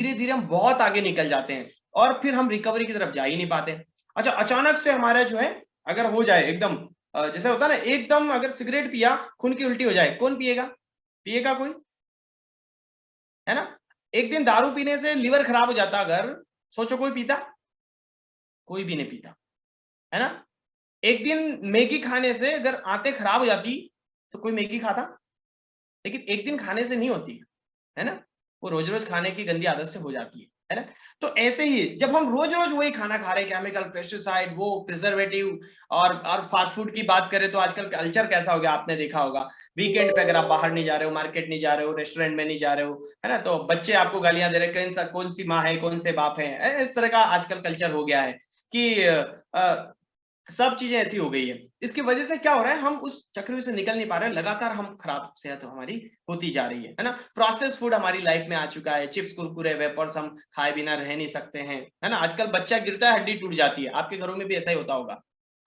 धीरे धीरे हम बहुत आगे निकल जाते हैं और फिर हम रिकवरी की तरफ जा ही नहीं पाते। अच्छा, अचानक से हमारा जो है अगर हो जाए एकदम जैसे होता है ना, एकदम अगर सिगरेट पिया खून की उल्टी हो जाए, कौन पिएगा? पिएगा कोई? है ना? एक दिन दारू पीने से लिवर खराब हो जाता अगर, सोचो कोई पीता? कोई भी नहीं पीता, है ना? एक दिन मैगी खाने से अगर आंतें खराब हो जाती, तो कोई मैगी खाता? लेकिन एक दिन खाने से नहीं होती, है ना? वो रोज-रोज खाने की गंदी आदत से हो जाती है ना? तो ऐसे ही जब हम रोज-रोज वही खाना खा रहे हैं, केमिकल, पेस्टिसाइड, वो प्रिजर्वेटिव और फास्ट फूड की बात करें तो आजकल कल्चर कैसा हो गया आपने देखा होगा। वीकेंड पे अगर आप बाहर नहीं जा रहे हो, मार्केट नहीं जा रहे हो, रेस्टोरेंट में नहीं जा रहे हो, है ना? तो बच्चे आपको गालियाँ दे रहे हैं, कौन-सी माँ है, कौन से बाप हैं। इस तरह का आजकल कल्चर हो गया है कि सब चीज़ें ऐसी हो गई है। इसकी वजह से क्या हो रहा है, हम उस चक्रव्यूह से निकल नहीं पा रहे हैं, लगातार हम खराब सेहत हमारी होती जा रही है ना? प्रोसेस्ड फूड हमारी लाइफ में आ चुका है, चिप्स, कुरकुरे, वेफर्स हम खाए बिना रह नहीं सकते हैं, है ना? आजकल बच्चा गिरता है, हड्डी टूट जाती है, आपके घरों में भी ऐसा ही होता होगा।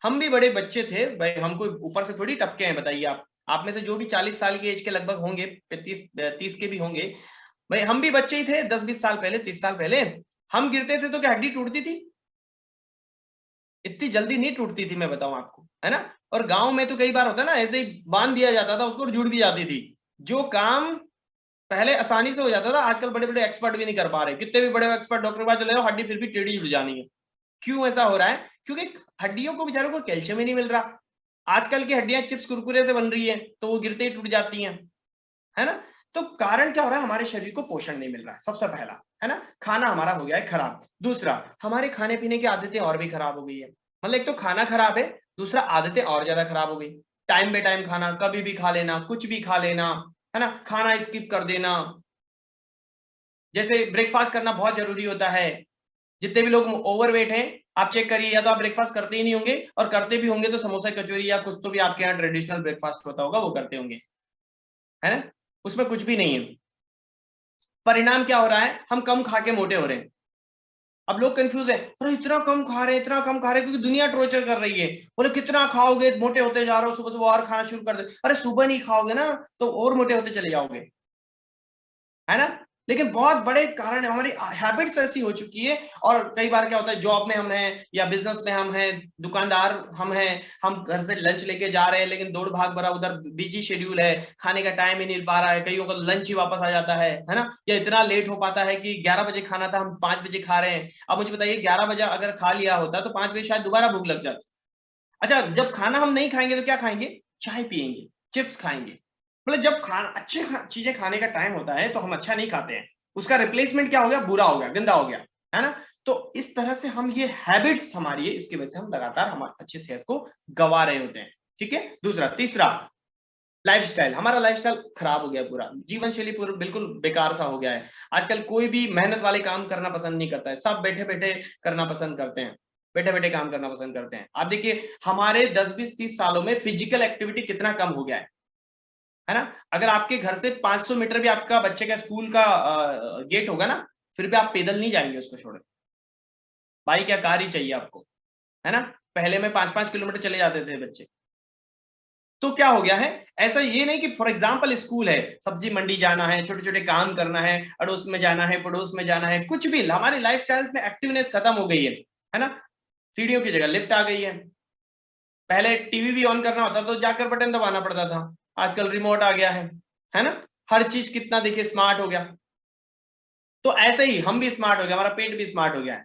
हम भी बड़े बच्चे थे, भाई हम कोई ऊपर से थोड़ी टपके हैं बताइए आप। आप में से जो भी 40 साल की एज के लगभग होंगे, 30 के भी होंगे, भाई हम भी बच्चे ही थे 10-20 साल पहले, 30 साल पहले। हम गिरते थे तो क्या हड्डी टूटती थी? इतनी जल्दी नहीं टूटती थी मैं बताऊँ आपको, है ना? और गाँव में तो कई बार होता है ना ऐसे ही बाँध दिया जाता था उसको और जुड़ भी जाती थी। जो काम पहले आसानी से हो जाता था आजकल बड़े-बड़े एक्सपर्ट भी नहीं कर पा रहे। कितने भी बड़े एक्सपर्ट डॉक्टर के पास चले जाओ हड्डी फिर भी टेढ़ी जुड़ जानी है। क्यों ऐसा हो रहा है? क्योंकि हड्डियों को बेचारों को कैल्शियम ही नहीं मिल रहा। आजकल की हड्डियाँ चिप्स कुरकुरे से बन रही हैं, तो वो गिरते ही टूट जाती हैं। है ना? तो कारण क्या हो रहा है? हमारे शरीर को पोषण नहीं मिल रहा है, सबसे पहला, है ना? खाना हमारा हो गया है खराब। दूसरा, हमारे खाने-पीने की आदतें और भी खराब हो गई है। मतलब एक तो खाना खराब है, दूसरा आदतें और ज़्यादा खराब हो गई। टाइम बे टाइम खाना, कभी भी खा लेना, कुछ भी खा लेना, है ना? खाना स्किप कर देना। जैसे ब्रेकफ़ास्ट करना बहुत ज़रूरी होता है। जितने भी लोग ओवरवेट हैं, आप चेक करिए या तो आप ब्रेकफ़ास्ट करते ही नहीं होंगे और करते भी होंगे तो समोसा, कचौरी या कुछ तो भी आपके यहाँ ट्रेडिशनल ब्रेकफ़ास्ट होता होगा, वो करते होंगे। है ना? उसमें कुछ भी नहीं है। परिणाम क्या हो रहा है? हम कम खा के मोटे हो रहे हैं। अब लोग कन्फ्यूज़ हैं, अरे इतना कम खा रहे हैं, इतना कम खा रहे हैं क्योंकि दुनिया टॉर्चर कर रही है। बोले कितना खाओगे, मोटे होते जा रहे हो, सुबह-सुबह और खाना शुरू कर दे। अरे सुबह नहीं खाओगे ना, तो और मोटे होते चले जाओगे। है ना? लेकिन बहुत बड़े कारण हमारी हैबिट्स ऐसी हो चुकी है और कई बार क्या होता है जॉब में हम हैं या बिज़नेस में हम हैं, दुकानदार हम हैं, हम घर से लंच लेके जा रहे हैं लेकिन दौड़-भाग भरा उधर बिज़ी शेड्यूल है, खाने का टाइम ही नहीं मिल पा रहा है, कईयों का लंच ही वापस आ जाता है ना? या इतना लेट हो पाता है कि 11 बजे खाना था, हम 5 बजे खा रहे हैं। अब मुझे बताइए 11 बजे अगर खा लिया होता तो 5 बजे शायद दोबारा भूख लग जाती। अच्छा, जब खाना हम नहीं खाएँगे तो क्या खाएँगे? चाय पिएँगे, चिप्स खाएँगे। मतलब जब खाना अच्छे चीज़ें खाने का टाइम होता है, तो हम अच्छा नहीं खाते हैं। उसका रिप्लेसमेंट क्या हो गया? बुरा हो गया, गंदा हो गया, है ना? तो इस तरह से हम ये हैबिट्स हमारी है, इसकी वजह से हम लगातार हम अच्छी सेहत को गँवा रहे होते हैं। ठीक है? दूसरा, तीसरा लाइफ़स्टाइल, हमारा लाइफ़स्टाइल खराब हो गया पूरा। जीवन शैली पूरा बिल्कुल बेकार सा हो गया है। आजकल कोई भी मेहनत वाले काम करना पसंद नहीं करता है। सब बैठे-बैठे करना पसंद करते हैं। बैठे-बैठे काम करना पसंद करते हैं। आप देखिए हमारे 10, 20, 30 सालों में फिजिकल एक्टिविटी कितना कम हो गया है ना? अगर आपके घर से 500 मीटर भी आपका बच्चे का स्कूल का गेट होगा ना, फिर भी आप पैदल नहीं जाएँगे उसको छोड़ के। बाइक या कार ही चाहिए आपको, है ना? पहले में 5-5 किलोमीटर चले जाते थे बच्चे। तो क्या हो गया है, ऐसा ये नहीं कि फॉर एग्ज़ाम्पल स्कूल है, सब्जी मंडी जाना है, छोटे-छोटे काम करना है, अड़ोस में जाना है, पड़ोस में जाना है, कुछ भी हमारी लाइफ़स्टाइल्स में एक्टिवनेस खत्म हो गई है ना? सीढ़ियों की जगह लिफ्ट आ गई है। पहले टीवी भी ऑन करना होता तो जाकर बटन दबाना पड़ता था, आजकल रिमोट आ गया है ना? हर चीज़ कितना देखिए स्मार्ट हो गया। तो ऐसे ही हम भी स्मार्ट हो गए, हमारा पेट भी स्मार्ट हो गया है।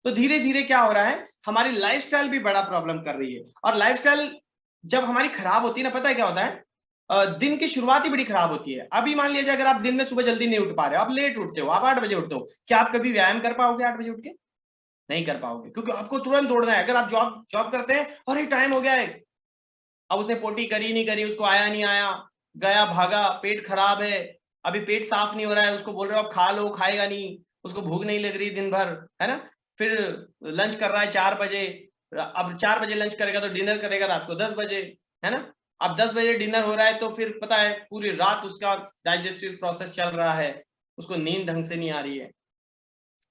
तो धीरे-धीरे क्या हो रहा है, हमारी लाइफ़स्टाइल भी बड़ा प्रॉब्लम कर रही है और लाइफ़स्टाइल जब हमारी खराब होती है ना, पता है क्या होता है? दिन की शुरुआत ही बड़ी खराब होती है। अभी मान लीजिए अगर आप दिन में सुबह जल्दी नहीं उठ पा रहे हो, आप लेट उठते हो, आप 8 बजे उठते हो, क्या आप कभी व्यायाम कर पाओगे 8 बजे उठ के? नहीं कर पाओगे क्योंकि आपको तुरंत दौड़ना है। अगर आप जॉब जॉब करते हैं, अरे टाइम हो गया है, अब उसने पोटी करी नहीं करी, उसको आया नहीं आया, गया भागा, पेट खराब है, अभी पेट साफ नहीं हो रहा है, उसको बोल रहे हो आप खा लो, खाएगा नहीं, उसको भूख नहीं लग रही दिन भर, है ना? फिर लंच कर रहा है 4 बजे, अब 4 बजे लंच करेगा तो डिनर करेगा रात को 10 बजे, है ना? अब 10 बजे डिनर हो रहा है तो फिर पता है पूरी रात उसका डाइजेस्टिव प्रोसेस चल रहा है, उसको नींद ढंग से नहीं आ रही है।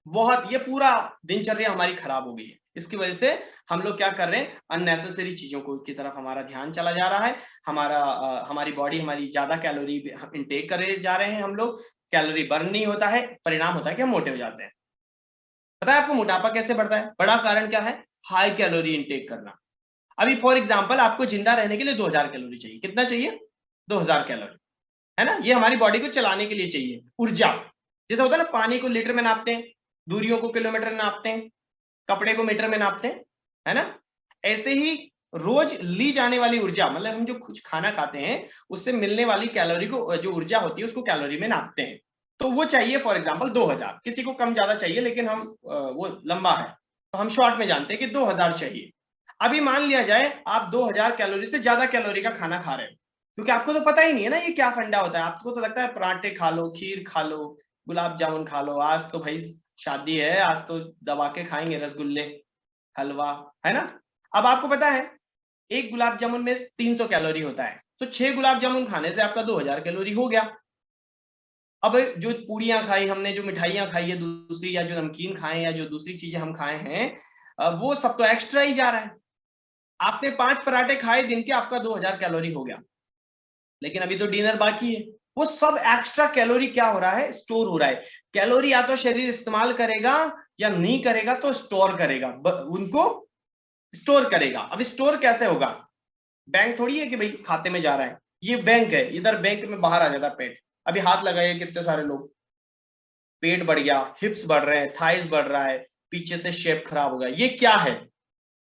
बहुत ये पूरा दिनचर्या हमारी खराब हो गई है। इसकी वजह से हम लोग क्या कर रहे हैं, अननेसेसरी चीज़ों को की तरफ हमारा ध्यान चला जा रहा है। हमारी बॉडी हमारी ज़्यादा कैलोरी इनटेक करे जा रहे हैं हम लोग। कैलोरी बर्न नहीं होता है, परिणाम होता है कि हम मोटे हो जाते हैं। पता है आपको मोटापा कैसे बढ़ता है? बड़ा कारण क्या है? हाई कैलोरी इंटेक करना। अभी फॉर एग्जांपल आपको जिंदा रहने के लिए 2000 कैलोरी चाहिए। कितना चाहिए? 2000 कैलोरी, है ना? ये हमारी बॉडी को चलाने के लिए चाहिए ऊर्जा। जैसे होता है ना, पानी को लीटर में नापते हैं, दूरियों को किलोमीटर में नापते हैं, कपड़े को मीटर में नापते हैं, है ना? ऐसे ही रोज ली जाने वाली ऊर्जा, मतलब हम जो कुछ खाना खाते हैं उससे मिलने वाली कैलोरी को, जो ऊर्जा होती है उसको कैलोरी में नापते हैं। तो वो चाहिए फॉर एग्जांपल 2000, किसी को कम ज्यादा चाहिए, लेकिन हम वो लंबा है तो हम शॉर्ट में जानते हैं कि 2000 चाहिए। अभी मान लिया जाए आप 2000 कैलोरी से ज्यादा कैलोरी का खाना खा रहे हो, क्योंकि आपको तो पता ही नहीं है ना ये क्या फंडा होता है। आपको तो लगता है पराठे खा लो, खीर खा लो, गुलाब जामुन खा लो, आज तो भाई शादी है, आज तो दबा के खाएंगे रसगुल्ले, हलवा, है ना? अब आपको पता है एक गुलाब जामुन में 300 कैलोरी होता है, तो 6 गुलाब जामुन खाने से आपका 2000 कैलोरी हो गया। अब जो पूड़ियां खाई हमने, जो मिठाइयां खाई है दूसरी, या जो नमकीन खाए, या जो दूसरी चीजें हम खाए हैं, वो सब तो एक्स्ट्रा ही जा रहा है। आपने 5 पराठे खाए दिन के, आपका 2000 कैलोरी हो गया, लेकिन अभी तो डिनर बाकी है। वो सब एक्स्ट्रा कैलोरी क्या हो रहा है? स्टोर हो रहा है। कैलोरी या तो शरीर इस्तेमाल करेगा या नहीं करेगा तो स्टोर करेगा, उनको स्टोर करेगा। अब स्टोर कैसे होगा? बैंक थोड़ी है कि भाई खाते में जा रहा है, ये बैंक है, इधर बैंक में बाहर आ जाता है पेट। अभी हाथ लगाइए कितने सारे लोग, पेट बढ़ गया, हिप्स बढ़ रहे हैं, थाइस बढ़ रहा है, पीछे से शेप खराब हो गया। ये क्या है?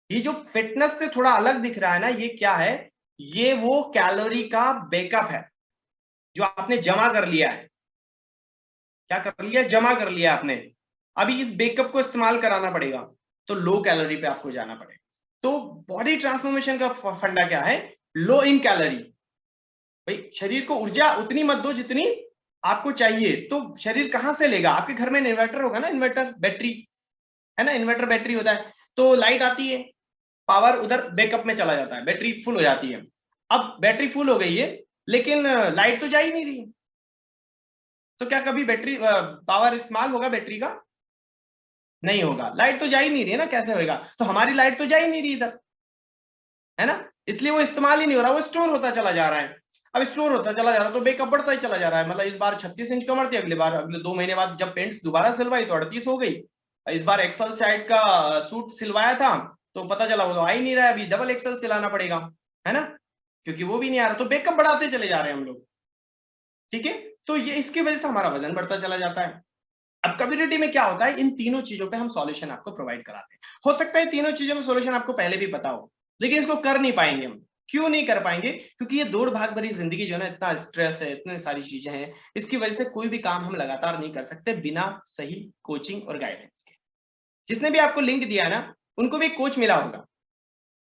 ये जो फिटनेस से थोड़ा अलग दिख रहा है ना, ये क्या है? ये वो कैलोरी का बैकअप है जो आपने जमा कर लिया है। क्या कर लिया? जमा कर लिया आपने। अभी इस बैकअप को इस्तेमाल कराना पड़ेगा, तो लो कैलोरी पे आपको जाना पड़ेगा। तो बॉडी ट्रांसफॉर्मेशन का फंडा क्या है? लो इन कैलोरी। भाई शरीर को ऊर्जा उतनी मत दो जितनी आपको चाहिए। तो शरीर कहां से लेगा? आपके घर में इन्वर्टर होगा ना, इन्वर्टर बैटरी, है ना? इन्वर्टर बैटरी होता है, तो लाइट आती है, पावर उधर बैकअप में चला जाता है, बैटरी फुल हो जाती है। अब बैटरी फुल हो गई है, लेकिन लाइट तो जा ही नहीं रही, तो क्या कभी बैटरी पावर इस्तेमाल होगा बैटरी का? नहीं होगा। लाइट तो जा ही नहीं रही है ना, कैसे होगा? तो हमारी लाइट तो जा ही नहीं रही इधर, है ना? इसलिए वो इस्तेमाल ही नहीं हो रहा, वो स्टोर होता चला जा रहा है। अब स्टोर होता चला जा रहा है तो बैकअप बढ़ता ही चला जा रहा है। मतलब इस बार 36 इंच कमर थी, अगले बार, अगले 2 महीने बाद जब पेंट्स दोबारा सिलवाई तो 38 हो गई। इस बार एक्सल साइड का सूट सिलवाया था तो पता चला वो तो आ ही नहीं रहा है, अभी डबल एक्सल सिलाना पड़ेगा, है ना? क्योंकि वो भी नहीं आ रहा, तो बैकअप बढ़ाते चले जा रहे हैं हम लोग। ठीक है, तो ये इसकी वजह से हमारा वजन बढ़ता चला जाता है। अब कम्युनिटी में क्या होता है, इन तीनों चीजों पे हम सॉल्यूशन आपको प्रोवाइड कराते हैं। हो सकता है तीनों चीजों में सॉल्यूशन आपको पहले भी पता हो, लेकिन इसको कर नहीं पाएंगे हम। क्यों नहीं कर पाएंगे? क्योंकि ये दौड़ भाग भरी जिंदगी जो है ना, इतना स्ट्रेस है, इतनी सारी चीजें हैं, इसकी वजह से कोई भी काम हम लगातार नहीं कर सकते बिना सही कोचिंग और गाइडेंस के। जिसने भी आपको लिंक दिया है ना, उनको भी कोच मिला होगा।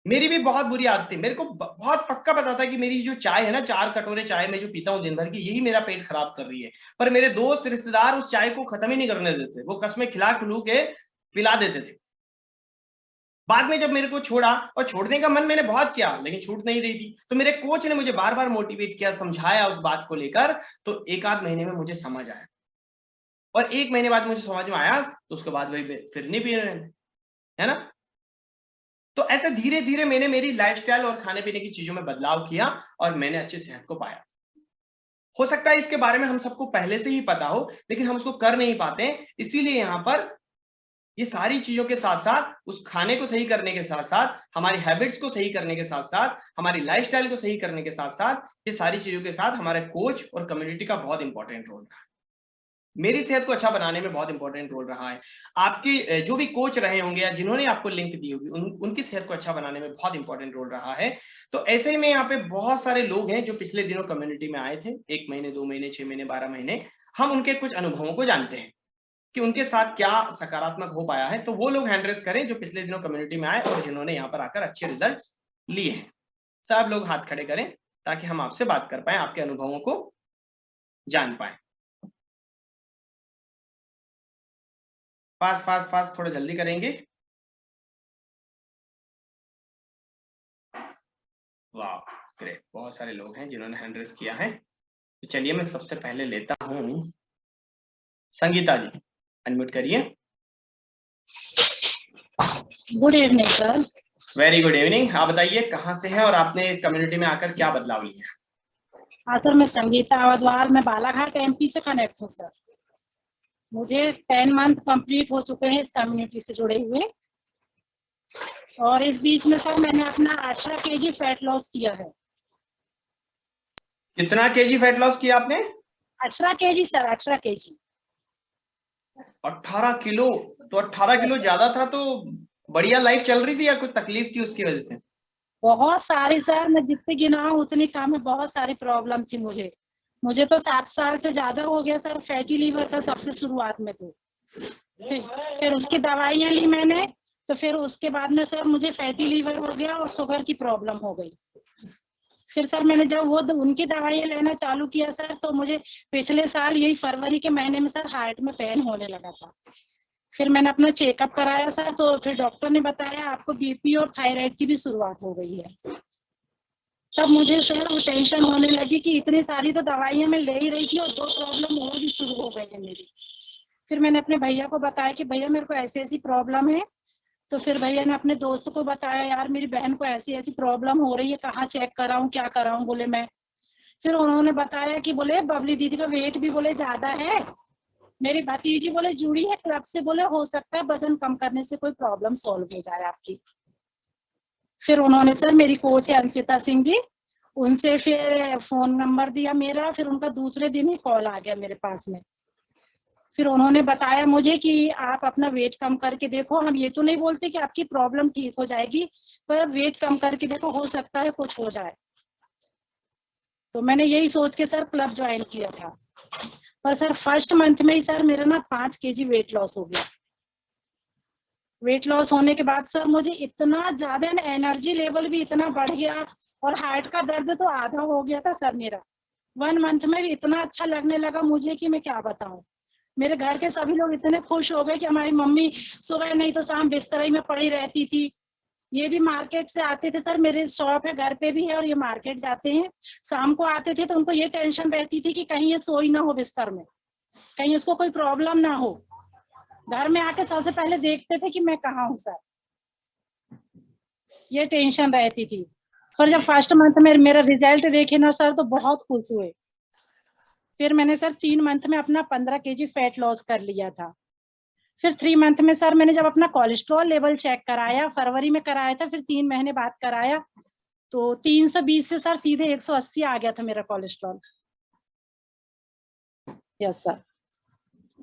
मेरी भी बहुत बुरी आदत थी, मेरे को बहुत पक्का पता था कि मेरी जो चाय है ना, 4 कटोरे चाय में जो पीता हूँ दिन भर की, यही मेरा पेट खराब कर रही है। पर मेरे दोस्त रिश्तेदार उस चाय को खत्म ही नहीं करने देते, वो कसमें खिला खिलू के पिला देते थे। बाद में जब मेरे को छोड़ा, और छोड़ने का मन मैंने बहुत किया लेकिन छूट नहीं रही थी, तो मेरे कोच ने मुझे बार बार मोटिवेट किया, समझाया उस बात को लेकर, तो एक आध महीने में मुझे समझ आया। और 1 महीने बाद मुझे समझ में आया तो उसके बाद वही फिर नहीं पी रहे, है ना? तो ऐसे धीरे धीरे मैंने मेरी लाइफस्टाइल और खाने पीने की चीजों में बदलाव किया और मैंने अच्छी सेहत को पाया। हो सकता है इसके बारे में हम सबको पहले से ही पता हो, लेकिन हम उसको कर नहीं पाते, इसीलिए यहाँ पर ये सारी चीजों के साथ साथ, उस खाने को सही करने के साथ साथ, हमारी हैबिट्स को सही करने के साथ साथ, हमारी लाइफस्टाइल को सही करने के साथ साथ, ये सारी चीजों के साथ हमारे कोच और कम्युनिटी का बहुत इंपॉर्टेंट रोल है। मेरी सेहत को अच्छा बनाने में बहुत इंपॉर्टेंट रोल रहा है। आपके जो भी कोच रहे होंगे या जिन्होंने आपको लिंक दी होगी, उनकी सेहत को अच्छा बनाने में बहुत इंपॉर्टेंट रोल रहा है। तो ऐसे ही में यहाँ पे बहुत सारे लोग हैं जो पिछले दिनों कम्युनिटी में आए थे, 1 महीने, 2 महीने, 6 महीने, 12 महीने। हम उनके कुछ अनुभवों को जानते हैं कि उनके साथ क्या सकारात्मक हो पाया है। तो वो लोग हैंड रेस करें जो पिछले दिनों कम्युनिटी में आए और जिन्होंने यहाँ पर आकर अच्छे रिजल्ट लिए हैं। सब लोग हाथ खड़े करें ताकि हम आपसे बात कर पाए, आपके अनुभवों को जान पाए। फास्ट फास्ट फास्ट, थोड़ा जल्दी करेंगे। वाह, ग्रेट, बहुत सारे लोग हैं जिन्होंने हैंड रेस किया है। तो चलिए मैं सबसे पहले लेता हूं संगीता जी, अनम्यूट करिए। Good evening sir. Very good evening. आप बताइए कहाँ से हैं और आपने कम्युनिटी में आकर क्या बदलाव लिया? हाँ सर, मैं संगीता अवधवाल, मैं बालाघाट एमपी से कनेक्ट हूँ सर। मुझे 10 मंथ कंप्लीट हो चुके हैं इस कम्युनिटी से जुड़े हुए, और इस बीच में सर मैंने अपना 18 kg फैट लॉस किया है। कितना केजी फैट लॉस किया आपने? 18 kg सर, 18 kg। 18 किलो? तो 18 किलो ज्यादा था तो बढ़िया लाइफ चल रही थी या कुछ तकलीफ थी उसकी वजह से? बहुत सारी सर, मैं जितनी गिनाऊं उतनी कम है। बहुत सारी प्रॉब्लम थी मुझे। मुझे तो 7 साल से ज्यादा हो गया सर। फैटी लीवर था सबसे शुरुआत में तो। फिर उसकी दवाइयां ली मैंने, तो फिर उसके बाद में सर मुझे फैटी लीवर हो गया और शुगर की प्रॉब्लम हो गई। फिर सर मैंने जब वो उनकी दवाइयां लेना चालू किया सर, तो मुझे पिछले साल यही फरवरी के महीने में सर हार्ट में पेन होने लगा था। फिर मैंने अपना चेकअप कराया सर, तो फिर डॉक्टर ने बताया आपको बीपी और थायराइड की भी शुरुआत हो गई है। तब मुझे सर वो टेंशन होने लगी कि इतनी सारी तो दवाइयां मैं ले ही रही थी और 2 प्रॉब्लम और भी शुरू हो गई है मेरी। फिर मैंने अपने भैया को बताया कि भैया मेरे को ऐसी ऐसी प्रॉब्लम है। तो फिर भैया ने अपने दोस्त को बताया, यार मेरी बहन को ऐसी ऐसी प्रॉब्लम हो रही है, कहाँ चेक कराऊं, क्या कराऊं, बोले मैं। फिर उन्होंने बताया कि बोले बबली दीदी का वेट भी बोले ज्यादा है। मेरी भतीजी बोले जुड़ी है क्लब से, बोले हो सकता है वजन कम करने से कोई प्रॉब्लम सॉल्व हो जाए आपकी। फिर उन्होंने सर, मेरी कोच है अंशिता सिंह जी, उनसे फिर फोन नंबर दिया मेरा। फिर उनका दूसरे दिन ही कॉल आ गया मेरे पास में। फिर उन्होंने बताया मुझे कि आप अपना वेट कम करके देखो। हम ये तो नहीं बोलते कि आपकी प्रॉब्लम ठीक हो जाएगी, पर वेट कम करके देखो, हो सकता है कुछ हो जाए। तो मैंने यही सोच के सर क्लब ज्वाइन किया था। पर सर फर्स्ट मंथ में ही सर मेरा ना 5 kg वेट लॉस हो गया। वेट लॉस होने के बाद सर मुझे इतना ज्यादा एनर्जी लेवल भी इतना बढ़ गया, और हार्ट का दर्द तो आधा हो गया था सर मेरा। 1 मंथ में भी इतना अच्छा लगने लगा मुझे कि मैं क्या बताऊं। मेरे घर के सभी लोग इतने खुश हो गए कि हमारी मम्मी सुबह नहीं तो शाम बिस्तर ही में पड़ी रहती थी। ये भी मार्केट से आते थे सर, मेरे शॉप है घर पे भी है, और ये मार्केट जाते हैं। शाम को आते थे तो उनको ये टेंशन रहती थी कि कहीं ये सोई ना हो बिस्तर में, कहीं इसको कोई प्रॉब्लम ना हो। घर में आके सबसे पहले देखते थे कि मैं कहाँ हूँ सर, ये टेंशन रहती थी। फिर जब जी। फर्स्ट मंथ में मेरा रिजल्ट देखे ना सर, तो बहुत खुश हुए। फिर मैंने सर 3 मंथ में अपना 15 kg फैट लॉस कर लिया था। फिर 3 मंथ में सर मैंने जब अपना कोलेस्ट्रॉल लेवल चेक कराया, फरवरी में कराया था, फिर 3 महीने बाद कराया, तो 320 से सर सीधे 180 आ गया था मेरा कोलेस्ट्रॉल। Yes sir.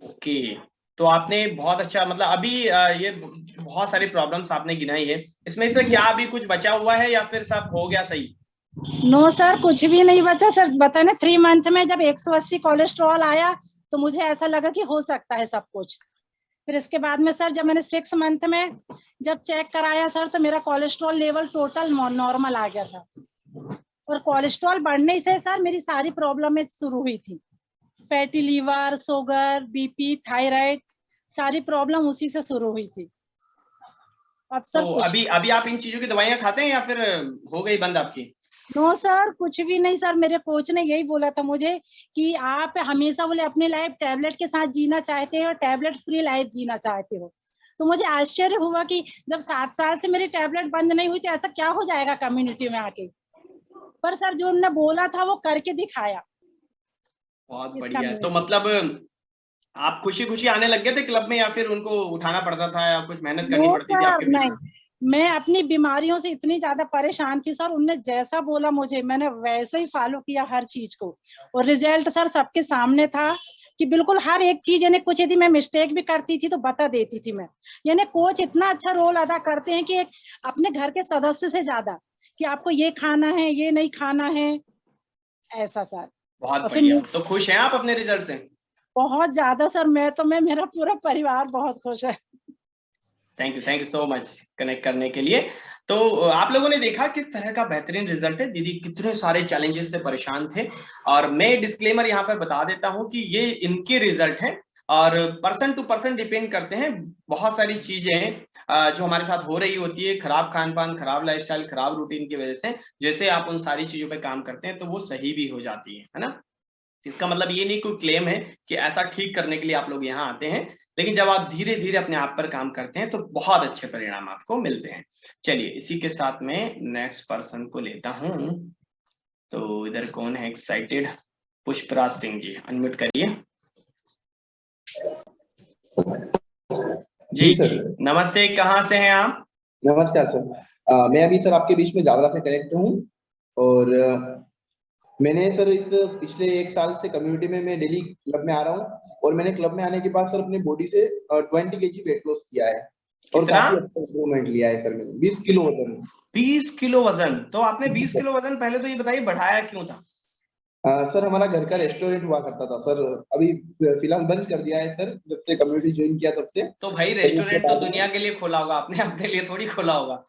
ओके। तो आपने बहुत अच्छा, मतलब अभी ये बहुत सारी प्रॉब्लम्स आपने गिनाई है, इसमें से क्या अभी कुछ बचा हुआ है या फिर सब हो गया सही? नो सर, कुछ भी नहीं बचा सर। बता ना, 3 मंथ में जब 180 कोलेस्ट्रॉल आया, तो मुझे ऐसा लगा कि हो सकता है सब कुछ। फिर इसके बाद में सर जब मैंने 6 मंथ में जब चेक कराया सर, तो मेरा कोलेस्ट्रॉल लेवल टोटल नॉर्मल आ गया था। और कोलेस्ट्रॉल बढ़ने से सर मेरी सारी प्रॉब्लम शुरू हुई थी। Fatty liver, sugar, BP, thyroid, सारी प्रॉब्लम उसी से शुरू हुई थी। अब तो सर कुछ अभी अभी आप इन चीजों की दवाइयां खाते हैं या फिर हो गई बंद आपकी? नो सर, कुछ भी नहीं सर। मेरे कोच ने यही बोला था मुझे कि आप हमेशा बोले अपनी लाइफ टैबलेट के साथ जीना चाहते हो, टैबलेट फ्री लाइफ जीना चाहते हो। तो मुझे आश्चर्य हुआ कि जब 7 साल से मेरी टैबलेट बंद नहीं हुई, तो ऐसा क्या हो जाएगा कम्युनिटी में आके। पर सर जो उन्होंने बोला था वो करके दिखाया। बहुत इस बढ़िया है। तो कम्युनिटी मतलब आप खुशी खुशी आने लग गए थे क्लब में या फिर उनको उठाना पड़ता था या कुछ मेहनत करनी नो पड़ती थी सर, आपके नहीं। पीछे? मैं अपनी बीमारियों से इतनी ज्यादा परेशान थी सर, उनने जैसा बोला मुझे, मैंने वैसे ही फॉलो किया हर चीज को। और रिजल्ट सर सबके सामने था कि बिल्कुल हर एक चीज, यानी कुछ यदि मैं मिस्टेक भी करती थी तो बता देती थी मैं। यानी कोच इतना अच्छा रोल अदा करते हैं कि एक अपने घर के सदस्य से ज्यादा, कि आपको ये खाना है, ये नहीं खाना है, ऐसा सर। बहुत और बढ़िया। फिर तो खुश हैं आप अपने रिजल्ट से? बहुत ज्यादा सर, मैं मेरा पूरा परिवार बहुत खुश है। Thank you so much connect करने के लिए। तो आप लोगों ने देखा किस तरह का बेहतरीन रिजल्ट है। दीदी कितने सारे चैलेंजेस से परेशान थे, और मैं डिस्क्लेमर यहाँ पर बता देता हूँ कि ये इनके रिजल्ट हैं और पर्सन टू पर्सन डिपेंड करते हैं। बहुत सारी चीजें जो हमारे साथ हो रही होती है, खराब खान पान, खराब लाइफस्टाइल, खराब रूटीन की वजह से, जैसे आप उन सारी चीजों पे काम करते हैं तो वो सही भी हो जाती है ना। इसका मतलब ये नहीं कोई क्लेम है कि ऐसा ठीक करने के लिए आप लोग यहाँ आते हैं, लेकिन जब आप धीरे धीरे अपने आप पर काम करते हैं तो बहुत अच्छे परिणाम आपको मिलते हैं। चलिए इसी के साथ में नेक्स्ट पर्सन को लेता हूं। तो इधर कौन है एक्साइटेड? पुष्पराज सिंह जी, अनम्यूट करिए। जी सर। नमस्ते, कहाँ से हैं आप? नमस्कार सर। मैं अभी सर आपके बीच में जावरा से कनेक्ट हूँ और मैंने सर इस पिछले 1 साल से कम्युनिटी में मैं डेली क्लब में आ रहा हूँ और मैंने क्लब में आने के बाद सर अपनी बॉडी से 20 kg वेट लॉस किया है और कितना? काफी अच्छा इम्प्रूवमेंट लिया है सर मैंने 20 किलो वजन। 20 किलो वजन? तो आपने 20 किलो वजन पहले तो ये बताइए बढ़ाया क्यों था? सर हमारा घर का रेस्टोरेंट हुआ करता था सर, अभी फिलहाल बंद कर दिया है सर जब से कम्युनिटी ज्वाइन किया तब से। तो भाई तो उसके रेस्टोरेंट तो बाद दुनिया के लिए खोला होगा, आपने अपने लिए थोड़ी खोला होगा।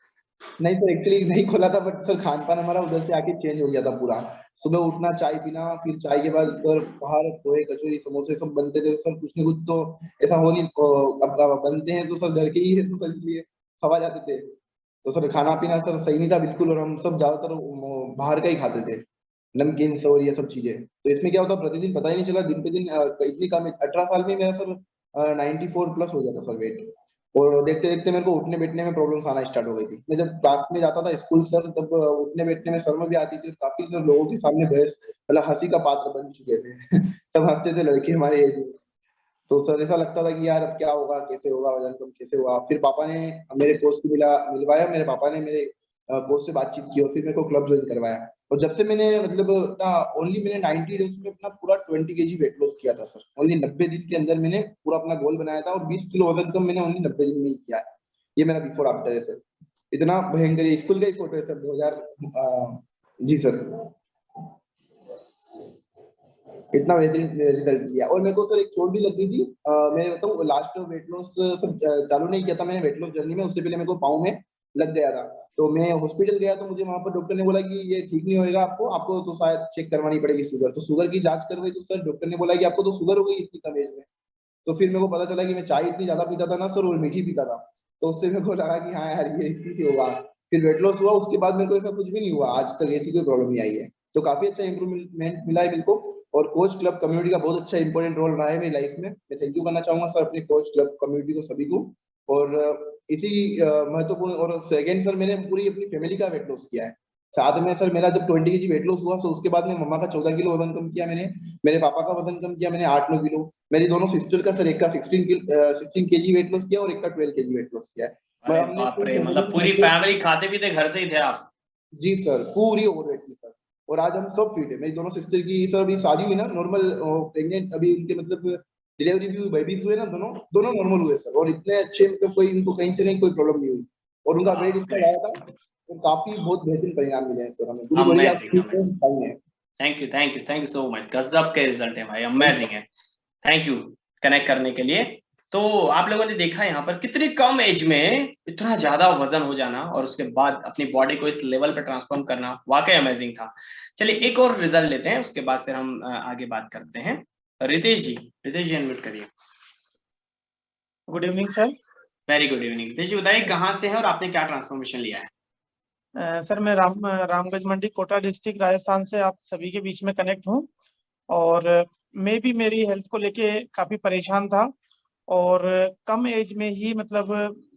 नहीं सर, एक्चुअली नहीं खोला था बट सर खान पान हमारा उधर से आके चेंज हो गया था पूरा। सुबह उठना, चाय पीना, फिर चाय के बाद सर बाहर पोहे कचौरी समोसे सब बनते थे सर, कुछ न कुछ तो ऐसा हो नहीं, अब बनते हैं तो सर घर के ही है तो सर इसलिए खवा जाते थे। तो सर खाना पीना सर सही नहीं था बिल्कुल और हम सब ज्यादातर बाहर का ही खाते थे, नमकीन और ये सब चीजें। तो इसमें क्या होता प्रतिदिन पता ही नहीं चला, दिन पे दिन इतनी कम 18 साल में मेरा सर 94 प्लस हो गया था सर वेट। और देखते देखते मेरे को उठने बैठने में प्रॉब्लम्स आना स्टार्ट हो गई थी। मैं जब क्लास में जाता था स्कूल सर, तब उठने बैठने में शर्म भी आती थी, काफी लोगों के सामने बहस मतलब हंसी का पात्र बन चुके थे सब हंसते थे लड़के हमारे एज में। तो सर ऐसा लगता था कि यार अब क्या होगा, कैसे होगा, वजन कम कैसे हुआ। फिर पापा ने मेरे कोच को मिलवाया, मेरे पापा ने मेरे कोच से बातचीत की और फिर मेरे को क्लब ज्वाइन करवाया। और जब से मैंने मतलब अपना ओनली मैंने 90 डेज में अपना पूरा 20 kg वेट लॉस किया था सर। ओनली 90 दिन के अंदर मैंने पूरा अपना गोल बनाया था और 20 किलो वजन कम मैंने ओनली 90 दिन में ही किया है। ये मेरा बिफोर आफ्टर है सर। इतना भयंकर, ये स्कूल का ही फोटो है सर 2000। जी सर, इतना बेहतरीन रिजल्ट किया। और मेरे को सर एक चोट भी लग गई थी, मैंने बताऊँ लास्ट वेट लॉस सब चालू नहीं किया था मैंने वेट लॉस जर्नी में, उससे पहले मेरे को पाँव में लग गया था। तो मैं हॉस्पिटल गया तो मुझे वहां पर डॉक्टर ने बोला कि ये ठीक नहीं होएगा, आपको आपको तो शायद चेक करवानी पड़ेगी शुगर। तो शुगर की जांच करवाई तो सर डॉक्टर ने बोला कि आपको तो शुगर हो गई इतनी कम एज में। तो फिर मेरे को पता चला कि मैं चाय इतनी ज्यादा पीता था ना सर और मीठी पीता था। तो उससे मेरे को लगा कि हाँ यार ये इसी से होगा। फिर वेट लॉस हुआ, उसके बाद मेरे को ऐसा कुछ भी नहीं हुआ, आज तक ऐसी कोई प्रॉब्लम नहीं आई है। तो काफी अच्छा इंप्रूवमेंट मिला है मेरे को। और कोच क्लब कम्युनिटी का बहुत अच्छा इंपॉर्टेंट रोल रहा है मेरी लाइफ में। मैं थैंक यू करना चाहूंगा सर अपने कोच क्लब कम्युनिटी को, सभी को। और इसी महत्वपूर्ण, और सेकेंड सर मैंने पूरी अपनी फैमिली का वेट लॉस किया है साथ में सर। मेरा जब 20 kg वेट लॉस हुआ तो उसके बाद में मम्मा का 14 किलो वजन कम किया मैंने, मेरे पापा का वजन कम किया मैंने 8-9 किलो, मेरी दोनों सिस्टर का सर, एक का 16 kg वेट लॉस किया और एक का 12 kg वेट लॉस किया है। अरे हमने बाप पूरी रे, फैमिली मतलब पूरी फैमिली खाते पीते घर से ही थे आप? जी सर, पूरी ओवरवेट थी सर। और आज हम सब फिट है। मेरी दोनों सिस्टर की सर अभी शादी हुई ना, नॉर्मल प्रेग्नेंट, अभी उनके मतलब डिलीवरी भी हुई, बेबीज हुए ना, दोनों दोनों नॉर्मल हुए सर। और इतने अच्छे, मतलब कोई इनको कहीं से नहीं कोई प्रॉब्लम नहीं हुई। और उनका वेट इतना ज्यादा था तो काफी बहुत बेहतरीन परिणाम मिले हैं सर हमें, पूरी बड़ी आप amazing, amazing. Thank you so much. गजब के रिजल्ट है भाई, अमेजिंग है। थैंक यू कनेक्ट करने के लिए। तो आप लोगों ने देखा यहाँ पर कितनी कम एज में इतना ज्यादा वजन हो जाना और उसके बाद अपनी बॉडी को इस लेवल पर ट्रांसफॉर्म करना वाकई अमेजिंग था। चलिए एक और रिजल्ट लेते हैं, उसके बाद फिर हम आगे बात करते हैं। रितेश जी अनम्यूट करिए। Good evening sir. Very good evening. Ritesh ji बताइए कहाँ से है और आपने क्या ट्रांसफॉर्मेशन लिया है? सर मैं रामगंज मंडी कोटा डिस्ट्रिक्ट राजस्थान से आप सभी के बीच में कनेक्ट हूँ। और मैं भी मेरी हेल्थ को लेके काफी परेशान था और कम एज में ही मतलब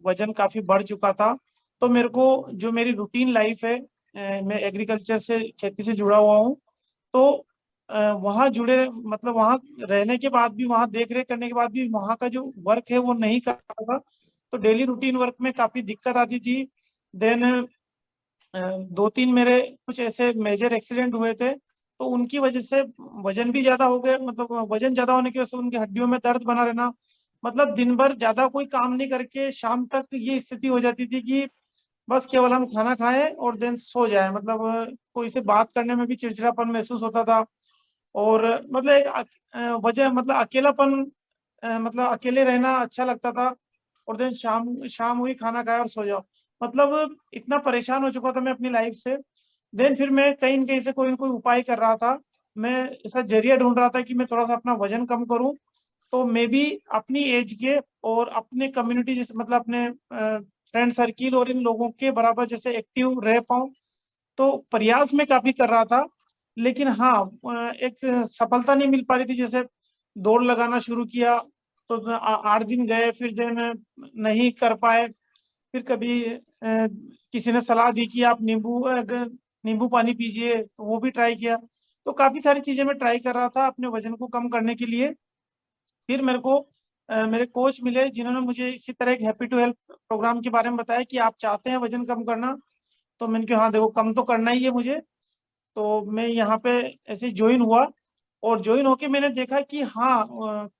वजन काफी बढ़ चुका था। तो मेरे को जो मेरी रूटीन लाइफ है, मैं एग्रीकल्चर से, खेती से जुड़ा हुआ हूँ। तो वहाँ जुड़े मतलब वहाँ रहने के बाद भी, वहाँ देख रेख करने के बाद भी वहाँ का जो वर्क है वो नहीं कर रहा था। तो डेली रूटीन वर्क में काफी दिक्कत आती थी। देन 2-3 मेरे कुछ ऐसे मेजर एक्सीडेंट हुए थे, तो उनकी वजह से वजन भी ज्यादा हो गया। मतलब वजन ज्यादा होने की वजह से उनकी हड्डियों में दर्द बना रहना। मतलब दिन भर ज्यादा कोई काम नहीं करके शाम तक ये स्थिति हो जाती थी कि बस केवल हम खाना खाएं और देन सो जाए। मतलब कोई से बात करने में भी चिड़चिड़ापन महसूस होता था। और मतलब एक वजह मतलब अकेलापन, मतलब अकेले रहना अच्छा लगता था। और देन शाम शाम हुई, खाना खाया और सो जाओ। मतलब इतना परेशान हो चुका था मैं अपनी लाइफ से। देन फिर मैं कहीं न कहीं से कोई न कोई उपाय कर रहा था। मैं ऐसा जरिया ढूंढ रहा था कि मैं थोड़ा सा अपना वजन कम करूं, तो मैं भी अपनी एज के और अपने कम्युनिटी जैसे मतलब अपने फ्रेंड सर्किल और इन लोगों के बराबर जैसे एक्टिव रह पाऊं। तो प्रयास में काफी कर रहा था, लेकिन हाँ एक सफलता नहीं मिल पा रही थी। जैसे दौड़ लगाना शुरू किया तो 8 दिन गए, फिर देन नहीं कर पाए। फिर कभी किसी ने सलाह दी कि आप नींबू पानी पीजिए, तो वो भी ट्राई किया। तो काफी सारी चीजें मैं ट्राई कर रहा था अपने वजन को कम करने के लिए। फिर मेरे को मेरे कोच मिले जिन्होंने मुझे इसी तरह एक हैप्पी टू हेल्प प्रोग्राम के बारे में बताया कि आप चाहते हैं वजन कम करना। तो मैंने कहा हाँ देखो, कम तो करना ही है मुझे। तो मैं यहाँ पे ऐसे ज्वाइन हुआ, और ज्वाइन होके मैंने देखा कि हाँ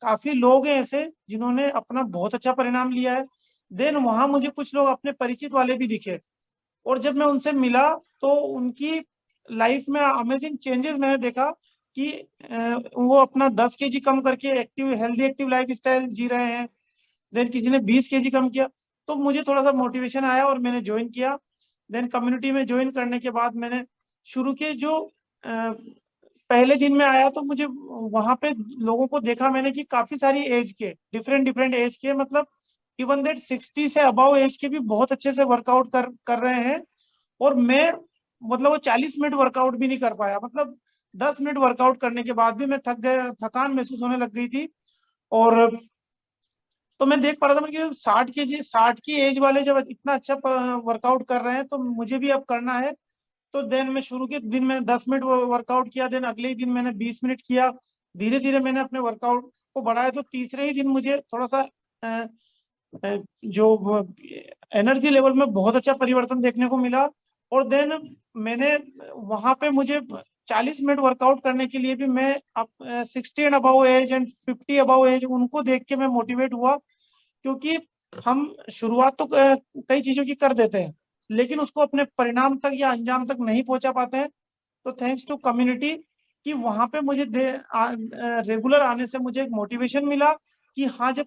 काफी लोग हैं ऐसे जिन्होंने अपना बहुत अच्छा परिणाम लिया है। देन वहाँ मुझे कुछ लोग अपने परिचित वाले भी दिखे, और जब मैं उनसे मिला तो उनकी लाइफ में अमेजिंग चेंजेस मैंने देखा कि वो अपना 10 केजी कम करके active healthy active lifestyle जी रहे हैं। देन किसी ने 20 केजी कम किया। तो मुझे थोड़ा सा मोटिवेशन आया और मैंने ज्वाइन किया। देन कम्युनिटी में ज्वाइन करने के बाद मैंने शुरू के जो पहले दिन में आया तो मुझे वहां पे लोगों को देखा मैंने कि काफी सारी एज के डिफरेंट डिफरेंट एज के, मतलब इवन दैट 60 से अबव एज के भी बहुत अच्छे से वर्कआउट कर रहे हैं। और मैं मतलब वो 40 मिनट वर्कआउट भी नहीं कर पाया, मतलब 10 मिनट वर्कआउट करने के बाद भी मैं थक गया, थकान महसूस होने लग गई थी। और तो मैं देख पा रहा था कि 60 की एज वाले जब इतना अच्छा वर्कआउट कर रहे हैं तो मुझे भी अब करना है। तो देन मैं शुरू के दिन में 10 मिनट वर्कआउट किया, देन अगले ही दिन मैंने 20 मिनट किया। धीरे धीरे मैंने अपने वर्कआउट को बढ़ाया। तो तीसरे ही दिन मुझे थोड़ा सा जो एनर्जी लेवल में बहुत अच्छा परिवर्तन देखने को मिला। और देन मैंने वहां पे मुझे 40 मिनट वर्कआउट करने के लिए भी मैं अब 60 and above age and 50 above age उनको देख के मैं मोटिवेट हुआ। क्योंकि हम शुरुआत तो कई चीजों की कर देते हैं, लेकिन उसको अपने परिणाम तक या अंजाम तक नहीं पहुंचा पाते हैं। तो थैंक्स टू कम्युनिटी कि वहां पे मुझे रेगुलर आने से मुझे एक मोटिवेशन मिला कि हाँ जब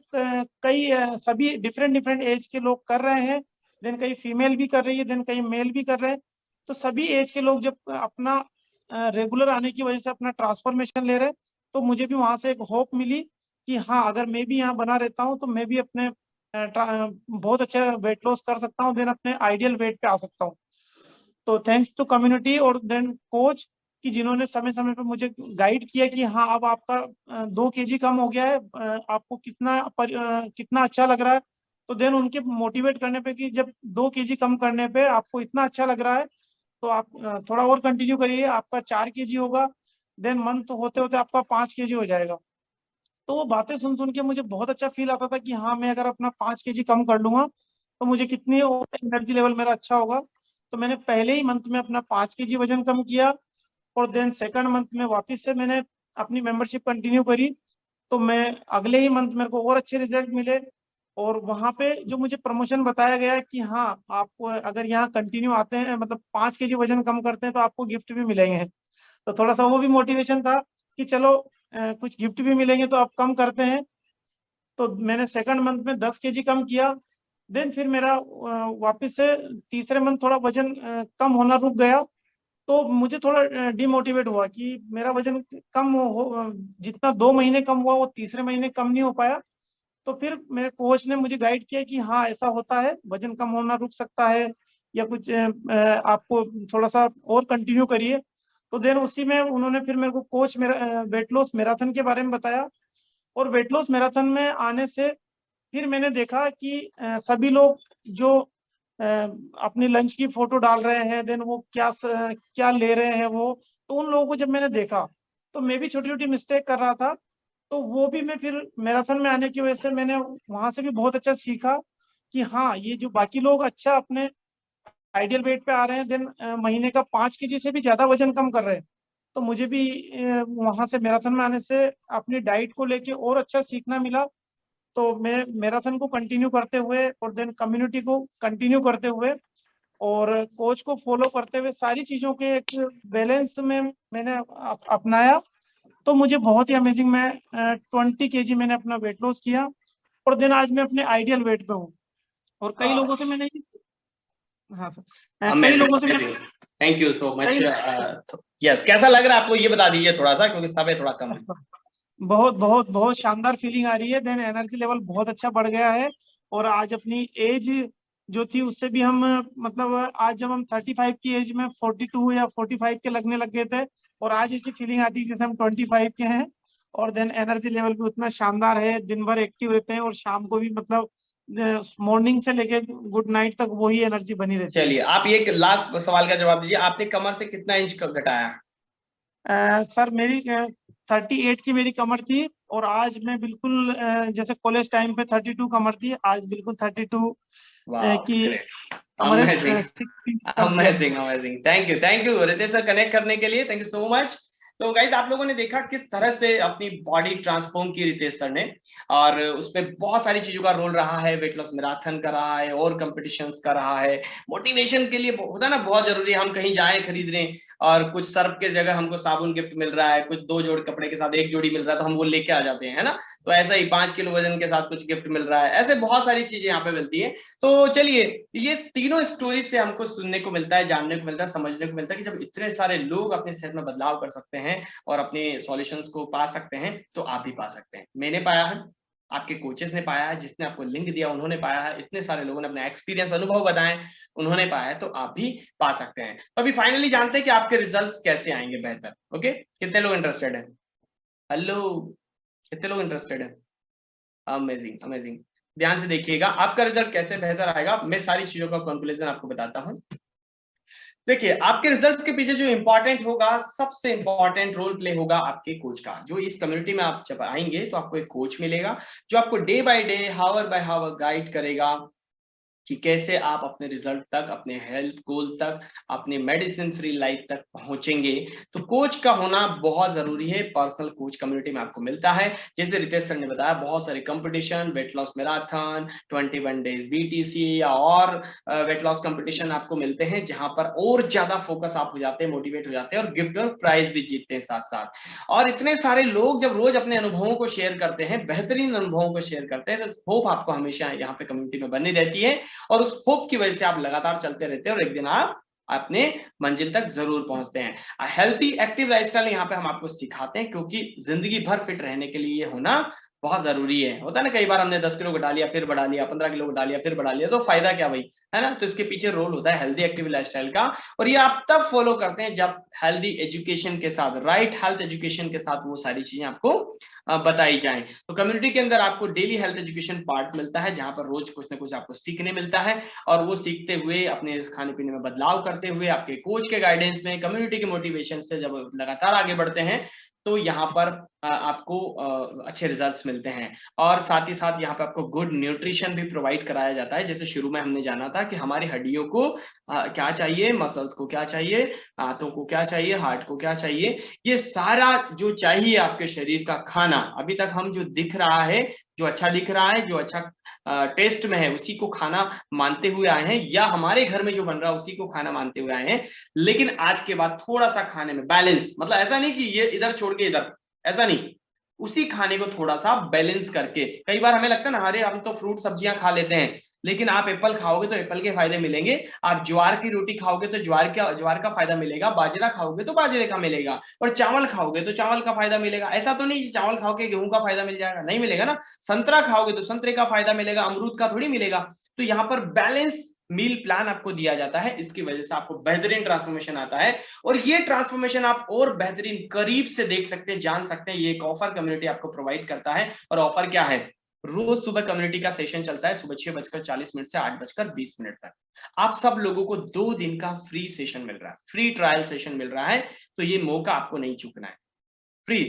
कई सभी डिफरेंट डिफरेंट एज के लोग कर रहे हैं, देन कई फीमेल भी कर रही है, देन कई मेल भी कर रहे हैं, तो सभी एज के लोग जब अपना रेगुलर आने की वजह से अपना ट्रांसफॉर्मेशन ले रहे हैं, तो मुझे भी वहां से एक होप मिली कि हाँ अगर मैं भी यहाँ बना रहता हूँ तो मैं भी अपने बहुत अच्छा वेट लॉस कर सकता हूँ, देन अपने आइडियल वेट पे आ सकता हूँ। तो थैंक्स टू कम्युनिटी और देन कोच कि जिन्होंने समय समय पे मुझे गाइड किया कि हाँ अब आपका 2 केजी कम हो गया है, आपको कितना अच्छा लग रहा है। तो देन उनके मोटिवेट करने पे कि जब 2 केजी कम करने पे आपको इतना अच्छा लग रहा है तो आप थोड़ा और कंटिन्यू करिए, आपका 4 केजी होगा, देन मंथ होते होते आपका 5 केजी हो जाएगा। तो वो बातें सुन सुन के मुझे बहुत अच्छा फील आता था कि हाँ मैं अगर अपना 5 केजी कम कर लूंगा तो मुझे कितनी एनर्जी लेवल मेरा अच्छा होगा। तो मैंने पहले ही मंथ में अपना 5 केजी वजन कम किया, और देन सेकंड मंथ में वापस से मैंने अपनी मेंबरशिप कंटिन्यू करी। तो मैं अगले ही मंथ मेरे को और अच्छे रिजल्ट मिले, और वहां पे जो मुझे प्रमोशन बताया गया कि हाँ आपको अगर यहाँ कंटिन्यू आते हैं, मतलब 5 केजी वजन कम करते हैं तो आपको गिफ्ट भी मिलेंगे। तो थोड़ा सा वो भी मोटिवेशन था कि चलो कुछ गिफ्ट भी मिलेंगे तो आप कम करते हैं। तो मैंने सेकंड मंथ में 10 केजी कम किया। देन फिर मेरा वापस से तीसरे मंथ थोड़ा वजन कम होना रुक गया। तो मुझे थोड़ा डिमोटिवेट हुआ कि मेरा वजन कम जितना 2 महीने कम हुआ वो तीसरे महीने कम नहीं हो पाया। तो फिर मेरे कोच ने मुझे गाइड किया कि हाँ ऐसा होता है, वजन कम होना रुक सकता है, या कुछ आपको थोड़ा सा और कंटिन्यू करिए। तो देन उसी में उन्होंने फिर मेरे को कोच मेरा वेट लॉस मैराथन के बारे में बताया। और वेट लॉस मैराथन में आने से फिर मैंने देखा कि सभी लोग जो अपनी लंच की फोटो डाल रहे हैं, देन वो क्या ले रहे हैं वो, तो उन लोगों को जब मैंने देखा तो मैं भी छोटी छोटी मिस्टेक कर रहा था। तो वो भी मैं फिर मैराथन में आने की वजह से मैंने वहां से भी बहुत अच्छा सीखा कि हाँ ये जो बाकी लोग अच्छा अपने आइडियल वेट पे आ रहे हैं, देन महीने का 5 केजी से भी ज्यादा वजन कम कर रहे हैं, तो मुझे भी वहां से मैराथन में आने से अपनी डाइट को लेके और अच्छा सीखना मिला। तो मैं मैराथन को कंटिन्यू करते हुए और देन कम्युनिटी को कंटिन्यू करते हुए और कोच को फॉलो करते हुए सारी चीजों के एक बैलेंस में मैंने अपनाया। तो मुझे बहुत ही अमेजिंग, मैं 20 केजी मैंने अपना वेट लॉस किया, और देन आज मैं अपने आइडियल वेट पे हूँ। और कई लोगों से मैंने हाँ सर कई लोगों से मैंने thank you so much. Yes, कैसा लग रहा है आपको ये बता दीजिए थोड़ा सा, क्योंकि समय थोड़ा कम है। बहुत बहुत बहुत शानदार फीलिंग आ रही है, देन एनर्जी लेवल बहुत अच्छा बढ़ गया है। और आज अपनी एज जो थी उससे भी हम मतलब आज जब हम 35 की एज में 42 या 45 के लगने लग गए थे, और आज ऐसी फीलिंग आती है जैसे हम 25 के हैं। और देन एनर्जी लेवल भी उतना शानदार है, दिन भर एक्टिव रहते हैं और शाम को भी मतलब मॉर्निंग से लेके गुड नाइट तक वही एनर्जी बनी रहती है। चलिए आप ये लास्ट सवाल का जवाब दीजिए, आपने कमर से कितना इंच घटाया? सर मेरी 38 की मेरी कमर थी और आज मैं बिल्कुल जैसे कॉलेज टाइम पे 32 कमर थी, आज बिल्कुल 32 की कमर है। Amazing amazing, thank you Ritesh sir connect करने के लिए, थैंक यू सो मच। तो गाइज आप लोगों ने देखा किस तरह से अपनी बॉडी ट्रांसफॉर्म की रितेश सर ने, और उसमें बहुत सारी चीजों का रोल रहा है, वेट लॉस मैराथन कर रहा है और कंपटीशंस कर रहा है, मोटिवेशन के लिए होता है ना बहुत जरूरी है, हम कहीं जाए खरीदने और कुछ सर्फ के जगह हमको साबुन गिफ्ट मिल रहा है, कुछ 2 जोड़ कपड़े के साथ 1 जोड़ी मिल रहा है तो हम वो लेके आ जाते हैं, है ना। तो ऐसा ही 5 किलो वजन के साथ कुछ गिफ्ट मिल रहा है, ऐसे बहुत सारी चीजें यहाँ पे मिलती है। तो चलिए ये तीनों स्टोरी से हमको सुनने को मिलता है, जानने को मिलता है, समझने को मिलता है कि जब इतने सारे लोग अपने सेहत में बदलाव कर सकते हैं और अपने सॉल्यूशंस को पा सकते हैं तो आप भी पा सकते हैं। मैंने पाया है, आपके कोचेस ने पाया है, जिसने आपको लिंक दिया उन्होंने पाया है, इतने सारे लोगों ने अपना एक्सपीरियंस अनुभव बताए उन्होंने पाया है, तो आप भी पा सकते हैं। तो अभी फाइनली जानते हैं कि आपके रिजल्ट्स कैसे आएंगे बेहतर। ओके, कितने लोग इंटरेस्टेड है? हेलो, कितने लोग इंटरेस्टेड है? अमेजिंग अमेजिंग, ध्यान से देखिएगा आपका रिजल्ट कैसे बेहतर आएगा, मैं सारी चीजों का कंक्लूजन आपको बताता हूँ। देखिए आपके रिजल्ट के पीछे जो इंपॉर्टेंट होगा, सबसे इंपॉर्टेंट रोल प्ले होगा आपके कोच का। जो इस कम्युनिटी में आप जब आएंगे तो आपको एक कोच मिलेगा जो आपको day by day, hour by hour guide करेगा कि कैसे आप अपने रिजल्ट तक, अपने हेल्थ गोल तक, अपने मेडिसिन फ्री लाइफ तक पहुंचेंगे। तो कोच का होना बहुत जरूरी है। पर्सनल कोच कम्युनिटी में आपको मिलता है, जैसे रितेश सर ने बताया, बहुत सारे competition, weight loss marathon, 21 days BTC या और वेट लॉस कंपटीशन आपको मिलते हैं, जहां पर और ज्यादा फोकस आप हो जाते हैं, मोटिवेट हो जाते हैं और गिफ्ट और प्राइज भी जीतते हैं साथ साथ। और इतने सारे लोग जब रोज अपने अनुभवों को शेयर करते हैं, बेहतरीन अनुभवों को शेयर करते हैं, तो होप आपको हमेशा यहाँ पे कम्युनिटी में बनी रहती है और उस होप की वजह से आप लगातार चलते रहते हैं और एक दिन आप अपने मंजिल तक जरूर पहुंचते हैं। हेल्थी एक्टिव लाइफस्टाइल यहाँ पे हम आपको सिखाते हैं, क्योंकि जिंदगी भर फिट रहने के लिए ये होना बहुत जरूरी है। होता है ना, कई बार हमने 10 किलो घटा लिया फिर बढ़ा लिया, 15 किलो घटा लिया फिर बढ़ा लिया, तो फायदा क्या भाई, है ना। तो इसके पीछे रोल होता है हेल्दी एक्टिव लाइफस्टाइल का, और ये आप तब फॉलो करते हैं जब हेल्दी एजुकेशन के साथ, राइट हेल्थ एजुकेशन के साथ वो सारी चीजें आपको बताई जाएं। तो कम्युनिटी के अंदर आपको डेली हेल्थ एजुकेशन पार्ट मिलता है, जहां पर रोज कुछ ना कुछ आपको सीखने मिलता है, और वो सीखते हुए अपने खाने पीने में बदलाव करते हुए आपके कोच के गाइडेंस में, कम्युनिटी के मोटिवेशन से जब लगातार आगे बढ़ते हैं तो यहाँ पर आपको अच्छे रिजल्ट्स मिलते हैं। और साथ ही साथ यहाँ पे आपको गुड न्यूट्रिशन भी प्रोवाइड कराया जाता है। जैसे शुरू में हमने जाना था कि हमारी हड्डियों को क्या चाहिए, मसल्स को क्या चाहिए, हाथों को क्या चाहिए, हार्ट को क्या चाहिए, ये सारा जो चाहिए आपके शरीर का खाना, अभी तक हम जो दिख रहा है, जो अच्छा दिख रहा है, जो अच्छा टेस्ट में है, उसी को खाना मानते हुए आए हैं, या हमारे घर में जो बन रहा है उसी को खाना मानते हुए आए हैं। लेकिन आज के बाद थोड़ा सा खाने में बैलेंस, मतलब ऐसा नहीं कि ये इधर छोड़ के इधर, ऐसा नहीं, उसी खाने को थोड़ा सा बैलेंस करके। कई बार हमें लगता है ना, अरे हम तो फ्रूट सब्जियां खा लेते हैं, लेकिन आप एप्पल खाओगे तो एप्पल के फायदे मिलेंगे, आप ज्वार की रोटी खाओगे तो ज्वार का फायदा मिलेगा, बाजरा खाओगे तो बाजरे का मिलेगा, और चावल खाओगे तो चावल का फायदा मिलेगा। ऐसा तो नहीं चावल खाओ के गेहूं का फायदा मिल जाएगा, नहीं मिलेगा ना। संतरा खाओगे तो संतरे का फायदा मिलेगा, अमरूद का थोड़ी मिलेगा। तो यहाँ पर बैलेंस मील प्लान आपको दिया जाता है, इसकी वजह से आपको बेहतरीन ट्रांसफॉर्मेशन आता है, और ये ट्रांसफॉर्मेशन आप और बेहतरीन करीब से देख सकते हैं, जान सकते हैं। ये एक ऑफर कम्युनिटी आपको प्रोवाइड करता है, और ऑफर क्या है, रोज सुबह कम्युनिटी का सेशन चलता है, सुबह 6:40 से 8:20 तक। आप सब लोगों को 2 दिन का फ्री सेशन मिल रहा है, फ्री ट्रायल सेशन मिल रहा है, तो ये मौका आपको नहीं चूकना है। फ्री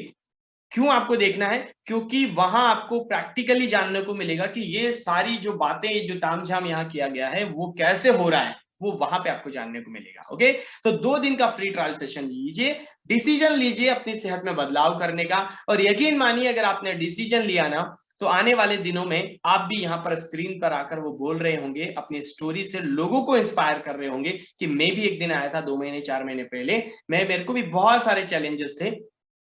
क्यों आपको देखना है, क्योंकि वहां आपको प्रैक्टिकली जानने को मिलेगा कि ये सारी जो बातें, जो तामझाम यहाँ किया गया है वो कैसे हो रहा है, वो वहां पे आपको जानने को मिलेगा। ओके, तो 2 दिन का फ्री ट्रायल सेशन लीजिए, डिसीजन लीजिए अपनी सेहत में बदलाव करने का, और यकीन मानिए अगर आपने डिसीजन लिया ना, तो आने वाले दिनों में आप भी यहाँ पर स्क्रीन पर आकर वो बोल रहे होंगे, अपनी स्टोरी से लोगों को इंस्पायर कर रहे होंगे कि मैं भी एक दिन आया था 2 महीने 4 महीने पहले, मेरे को भी बहुत सारे चैलेंजेस थे,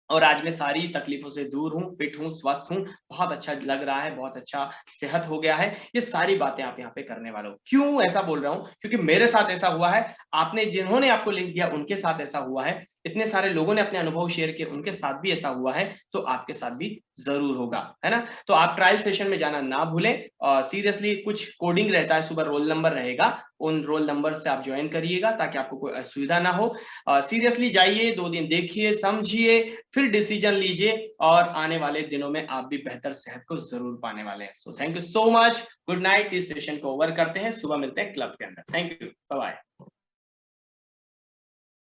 और आज मैं सारी तकलीफों से दूर हूँ, फिट हूँ, स्वस्थ हूँ, बहुत अच्छा लग रहा है, बहुत अच्छा सेहत हो गया है। ये सारी बातें आप यहाँ पे करने वाले हो। क्यों ऐसा बोल रहा हूँ, क्योंकि मेरे साथ ऐसा हुआ है, आपने जिन्होंने आपको लिंक दिया उनके साथ ऐसा हुआ है, इतने सारे लोगों ने अपने अनुभव शेयर किए, उनके साथ भी ऐसा हुआ है तो आपके साथ भी जरूर होगा, है ना। तो आप ट्रायल सेशन में जाना ना भूलें। सीरियसली कुछ कोडिंग रहता है, सुबह रोल नंबर रहेगा, उन रोल नंबर से आप ज्वाइन करिएगा ताकि आपको कोई असुविधा ना हो। सीरियसली जाइए, 2 दिन देखिए, समझिए, फिर डिसीजन लीजिए और आने वाले दिनों में आप भी बेहतर सेहत को जरूर पाने वाले हैं। So thank you so much, good night. इस सेशन को ओवर करते हैं, सुबह मिलते हैं क्लब के अंदर। Thank you, bye bye.